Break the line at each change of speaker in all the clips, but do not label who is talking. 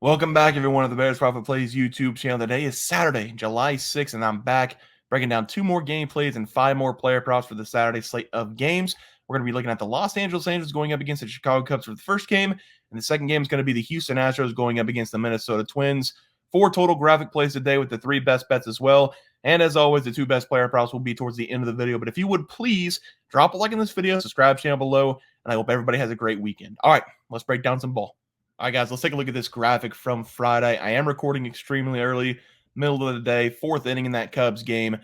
Welcome back, everyone, to the Bears Profit Plays YouTube channel. Today is Saturday, July 6th, and I'm back breaking down 2 more gameplays and 5 more player props for the Saturday slate of games. We're going to be looking at the Los Angeles Angels going up against the Chicago Cubs for the first game, and the second game is going to be the Houston Astros going up against the Minnesota Twins. 4 total graphic plays today with the 3 best bets as well. And as always, the 2 best player props will be towards the end of the video. But if you would please drop a like in this video, subscribe to the channel below, and I hope everybody has a great weekend. All right, let's break down some ball. All right, guys, let's take a look at this graphic from Friday. I am recording extremely early, middle of the day, 4th inning in that Cubs game.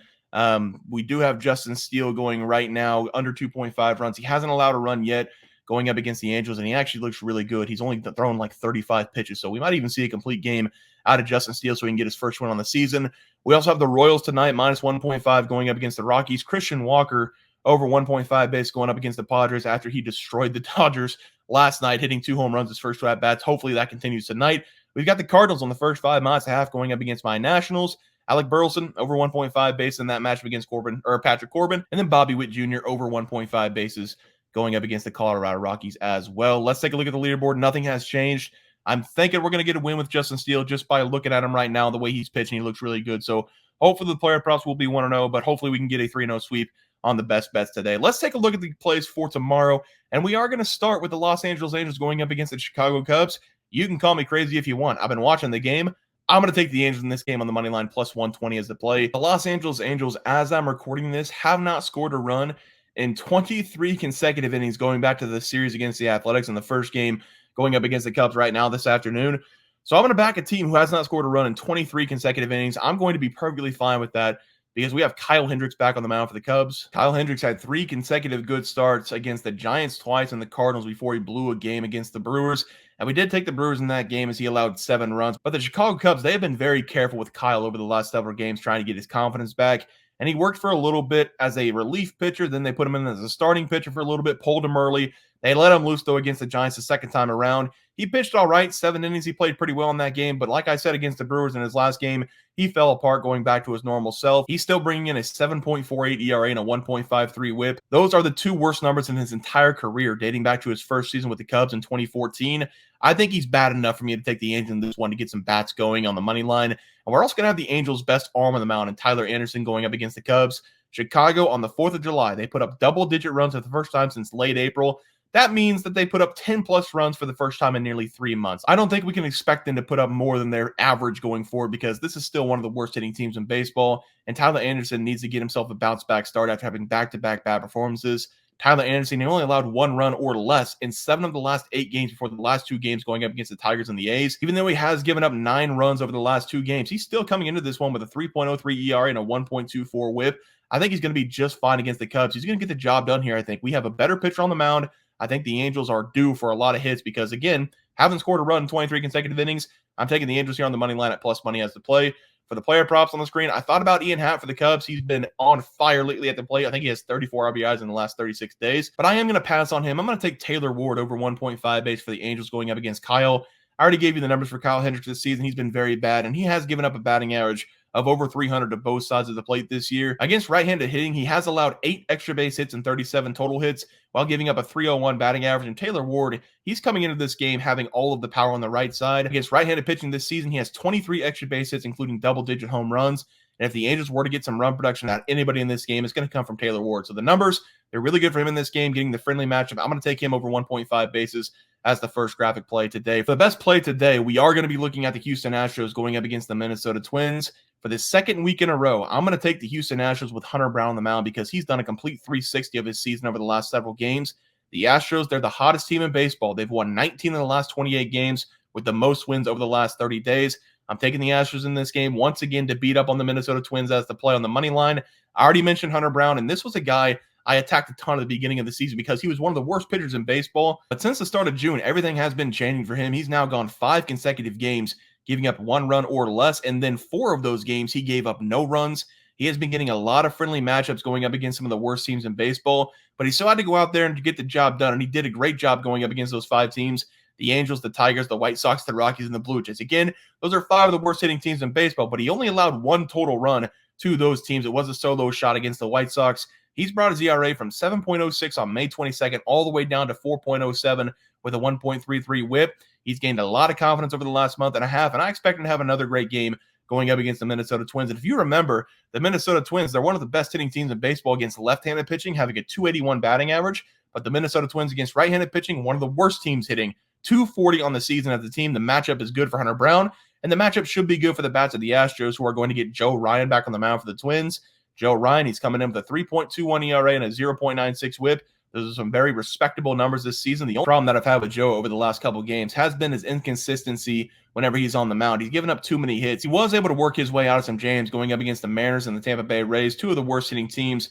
We do have Justin Steele going right now, under 2.5 runs. He hasn't allowed a run yet going up against the Angels, and he actually looks really good. He's only thrown like 35 pitches, so we might even see a complete game out of Justin Steele so he can get his first win on the season. We also have the Royals tonight, minus 1.5 going up against the Rockies. Christian Walker over 1.5 base going up against the Padres after he destroyed the Dodgers last night, hitting 2 home runs his first 2 at-bats. Hopefully that continues tonight. We've got the Cardinals on the first 5 minus a half going up against my Nationals. Alec Burleson over 1.5 bases in that matchup against Patrick Corbin. And then Bobby Witt Jr. over 1.5 bases going up against the Colorado Rockies as well. Let's take a look at the leaderboard. Nothing has changed. I'm thinking we're going to get a win with Justin Steele just by looking at him right now. The way he's pitching, he looks really good. So hopefully the player props will be 1-0, but hopefully we can get a 3-0 sweep on the best bets today. Let's take a look at the plays for tomorrow, and we are going to start with the Los Angeles Angels going up against the Chicago Cubs. You can call me crazy if you want. I've been watching the game. I'm going to take the Angels in this game on the money line, plus 120 as the play. The Los Angeles Angels, as I'm recording this, have not scored a run in 23 consecutive innings going back to the series against the Athletics in the first game going up against the Cubs right now this afternoon. So I'm going to back a team who has not scored a run in 23 consecutive innings. I'm going to be perfectly fine with that, because we have Kyle Hendricks back on the mound for the Cubs. Kyle Hendricks had 3 consecutive good starts against the Giants twice and the Cardinals before he blew a game against the Brewers. And we did take the Brewers in that game as he allowed 7 runs. But the Chicago Cubs, they have been very careful with Kyle over the last several games trying to get his confidence back. And he worked for a little bit as a relief pitcher. Then they put him in as a starting pitcher for a little bit, pulled him early. They let him loose, though, against the Giants the second time around. He pitched all right, 7 innings. He played pretty well in that game. But like I said, against the Brewers in his last game, he fell apart going back to his normal self. He's still bringing in a 7.48 ERA and a 1.53 whip. Those are the 2 worst numbers in his entire career, dating back to his first season with the Cubs in 2014. I think he's bad enough for me to take the Angels in this one to get some bats going on the money line. And we're also going to have the Angels' best arm on the mound, and Tyler Anderson going up against the Cubs. Chicago on the 4th of July, they put up double-digit runs for the first time since late April. That means that they put up 10-plus runs for the first time in nearly 3 months. I don't think we can expect them to put up more than their average going forward, because this is still one of the worst hitting teams in baseball, and Tyler Anderson needs to get himself a bounce-back start after having back-to-back bad performances. Tyler Anderson, he only allowed 1 run or less in 7 of the last 8 games before the last 2 games going up against the Tigers and the A's. Even though he has given up 9 runs over the last 2 games, he's still coming into this one with a 3.03 ERA and a 1.24 whip. I think he's going to be just fine against the Cubs. He's going to get the job done here, I think. We have a better pitcher on the mound. I think the Angels are due for a lot of hits because, again, haven't scored a run in 23 consecutive innings. I'm taking the Angels here on the money line at plus money as the play. For the player props on the screen, I thought about Ian Happ for the Cubs. He's been on fire lately at the plate. I think he has 34 RBIs in the last 36 days. But I am going to pass on him. I'm going to take Taylor Ward over 1.5 base for the Angels going up against Kyle. I already gave you the numbers for Kyle Hendricks this season. He's been very bad, and he has given up a batting average of over 300 to both sides of the plate this year. Against right-handed hitting, he has allowed 8 extra base hits and 37 total hits while giving up a 301 batting average. And Taylor Ward, he's coming into this game having all of the power on the right side. Against right-handed pitching this season, he has 23 extra base hits, including double-digit home runs. And if the Angels were to get some run production out of anybody in this game, it's going to come from Taylor Ward. So the numbers, they're really good for him in this game, getting the friendly matchup. I'm going to take him over 1.5 bases as the first graphic play today. For the best play today, we are going to be looking at the Houston Astros going up against the Minnesota Twins. For the second week in a row, I'm going to take the Houston Astros with Hunter Brown on the mound because he's done a complete 360 of his season over the last several games. The Astros, they're the hottest team in baseball. They've won 19 of the last 28 games with the most wins over the last 30 days. I'm taking the Astros in this game once again to beat up on the Minnesota Twins as the play on the money line. I already mentioned Hunter Brown, and this was a guy I attacked a ton at the beginning of the season because he was one of the worst pitchers in baseball. But since the start of June, everything has been changing for him. He's now gone 5 consecutive games, giving up 1 run or less, and then 4 of those games he gave up no runs. He has been getting a lot of friendly matchups going up against some of the worst teams in baseball, but he still had to go out there and get the job done, and he did a great job going up against those 5 teams: the Angels, the Tigers, the White Sox, the Rockies, and the Blue Jays. Again, those are 5 of the worst hitting teams in baseball, but he only allowed 1 total run to those teams. It was a solo shot against the White Sox. He's brought his ERA from 7.06 on May 22nd all the way down to 4.07 with a 1.33 whip. He's gained a lot of confidence over the last month and a half, and I expect him to have another great game going up against the Minnesota Twins. And if you remember, the Minnesota Twins, they're one of the best hitting teams in baseball against left-handed pitching, having a 281 batting average. But the Minnesota Twins against right-handed pitching, one of the worst teams, hitting 240 on the season as a team. The matchup is good for Hunter Brown, and the matchup should be good for the bats of the Astros, who are going to get Joe Ryan back on the mound for the Twins. Joe Ryan, he's coming in with a 3.21 ERA and a 0.96 whip. Those are some very respectable numbers this season. The only problem that I've had with Joe over the last couple of games has been his inconsistency whenever he's on the mound. He's given up too many hits. He was able to work his way out of some jams going up against the Mariners and the Tampa Bay Rays, two of the worst hitting teams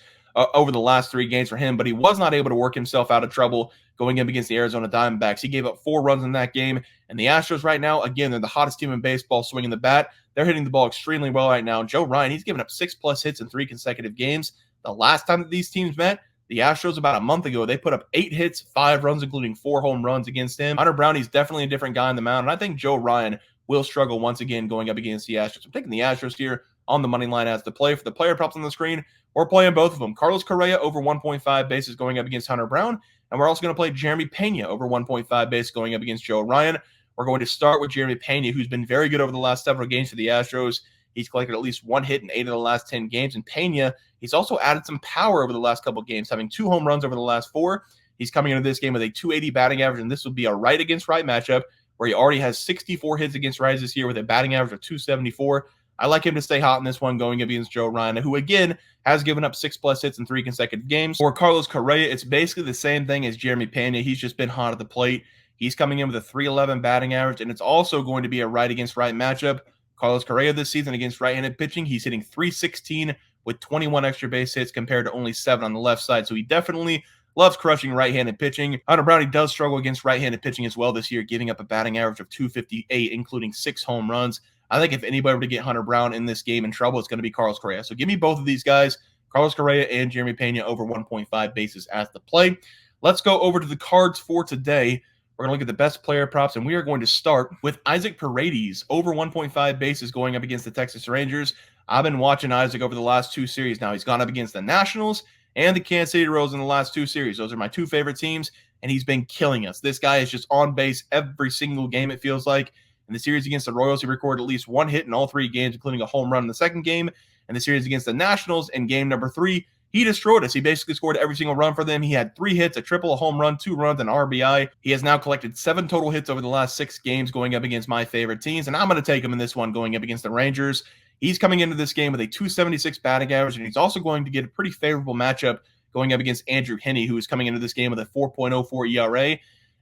over the last 3 games for him, but he was not able to work himself out of trouble going up against the Arizona Diamondbacks. He gave up 4 runs in that game, and the Astros right now, again, they're the hottest team in baseball swinging the bat. They're hitting the ball extremely well right now. Joe Ryan, he's given up 6+ hits in 3 consecutive games. The last time that these teams met, the Astros about a month ago, they put up 8 hits, 5 runs, including 4 home runs against him. Hunter Brown, he's definitely a different guy on the mound, and I think Joe Ryan will struggle once again going up against the Astros. I'm taking the Astros here on the money line as the play. For the player props on the screen, we're playing both of them. Carlos Correa over 1.5 bases going up against Hunter Brown, and we're also going to play Jeremy Pena over 1.5 bases going up against Joe Ryan. We're going to start with Jeremy Pena, who's been very good over the last several games for the Astros. He's collected at least 1 hit in 8 of the last 10 games. And Pena, he's also added some power over the last couple of games, having 2 home runs over the last 4. He's coming into this game with a 280 batting average, and this will be a right against right matchup where he already has 64 hits against righties this year with a batting average of 274. I like him to stay hot in this one going against Joe Ryan, who, again, has given up 6+ hits in 3 consecutive games. For Carlos Correa, it's basically the same thing as Jeremy Pena. He's just been hot at the plate. He's coming in with a 311 batting average, and it's also going to be a right against right matchup. Carlos Correa this season against right-handed pitching, he's hitting .316 with 21 extra base hits compared to only 7 on the left side. So he definitely loves crushing right-handed pitching. Hunter Brown, he does struggle against right-handed pitching as well this year, giving up a batting average of 258, including 6 home runs. I think if anybody were to get Hunter Brown in this game in trouble, it's going to be Carlos Correa. So give me both of these guys, Carlos Correa and Jeremy Pena, over 1.5 bases as the play. Let's go over to the cards for today. We're going to look at the best player props, and we are going to start with Isaac Paredes over 1.5 bases going up against the Texas Rangers. I've been watching Isaac over the last 2 series now. He's gone up against the Nationals and the Kansas City Royals in the last 2 series. Those are my 2 favorite teams, and he's been killing us. This guy is just on base every single game, it feels like. In the series against the Royals, he recorded at least 1 hit in all 3 games, including a home run in the second game. In the series against the Nationals, in game number 3, he destroyed us. He basically scored every single run for them. He had 3 hits, a triple, a home run, 2 runs, and RBI. He has now collected 7 total hits over the last 6 games going up against my favorite teams, and I'm going to take him in this one going up against the Rangers. He's coming into this game with a 276 batting average, and he's also going to get a pretty favorable matchup going up against Andrew Heaney, who is coming into this game with a 4.04 ERA.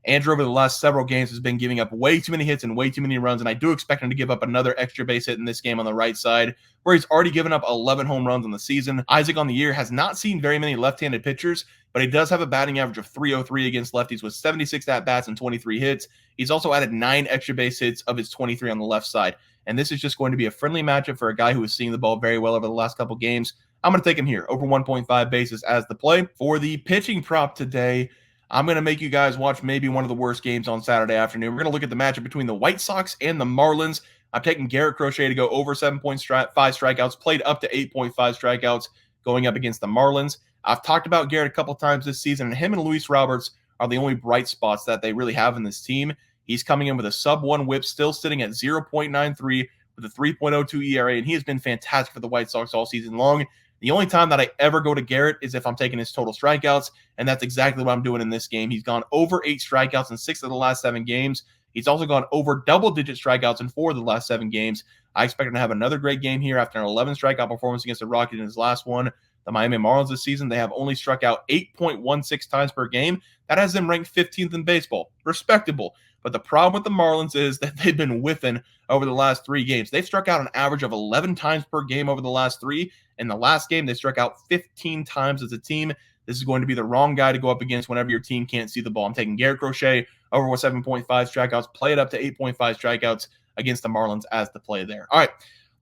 Andrew, over the last several games, has been giving up way too many hits and way too many runs, and I do expect him to give up another extra base hit in this game on the right side, where he's already given up 11 home runs on the season. Isaac on the year has not seen very many left-handed pitchers, but he does have a batting average of .303 against lefties with 76 at-bats and 23 hits. He's also added 9 extra base hits of his 23 on the left side, and this is just going to be a friendly matchup for a guy who is seeing the ball very well over the last couple games. I'm going to take him here, over 1.5 bases as the play. For the pitching prop today, I'm going to make you guys watch maybe one of the worst games on Saturday afternoon. We're going to look at the matchup between the White Sox and the Marlins. I'm taking Garrett Crochet to go over 7.5 strikeouts, played up to 8.5 strikeouts going up against the Marlins. I've talked about Garrett a couple times this season, and him and Luis Roberts are the only bright spots that they really have in this team. He's coming in with a sub-1 whip, still sitting at 0.93 with a 3.02 ERA, and he has been fantastic for the White Sox all season long. The only time that I ever go to Garrett is if I'm taking his total strikeouts, and that's exactly what I'm doing in this game. He's gone over 8 strikeouts in 6 of the last 7 games. He's also gone over double-digit strikeouts in 4 of the last 7 games. I expect him to have another great game here after an 11 strikeout performance against the Rockies in his last one. The Miami Marlins this season, they have only struck out 8.16 times per game. That has them ranked 15th in baseball. Respectable. But the problem with the Marlins is that they've been whiffing over the last 3 games. They've struck out an average of 11 times per game over the last 3. In the last game, they struck out 15 times as a team. This is going to be the wrong guy to go up against whenever your team can't see the ball. I'm taking Garrett Crochet over 7.5 strikeouts, play it up to 8.5 strikeouts against the Marlins as the play there. All right,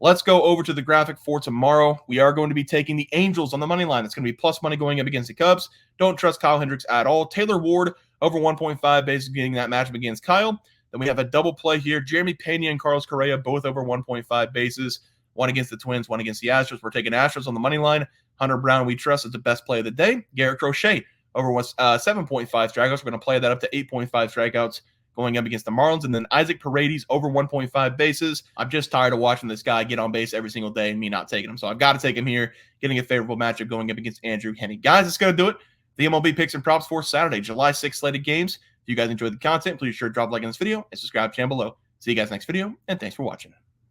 let's go over to the graphic for tomorrow. We are going to be taking the Angels on the money line. It's going to be plus money going up against the Cubs. Don't trust Kyle Hendricks at all. Taylor Ward over 1.5 bases getting that matchup against Kyle. Then we have a double play here. Jeremy Pena and Carlos Correa both over 1.5 bases. One against the Twins, one against the Astros. We're taking Astros on the money line. Hunter Brown, we trust, is the best play of the day. Garrett Crochet over 7.5 strikeouts. We're going to play that up to 8.5 strikeouts going up against the Marlins. And then Isaac Paredes over 1.5 bases. I'm just tired of watching this guy get on base every single day and me not taking him. So I've got to take him here, getting a favorable matchup going up against Andrew Heaney. Guys, that's going to do it. The MLB picks and props for Saturday, July 6th slated games. If you guys enjoyed the content, please sure drop a like on this video and subscribe to the channel below. See you guys next video, and thanks for watching.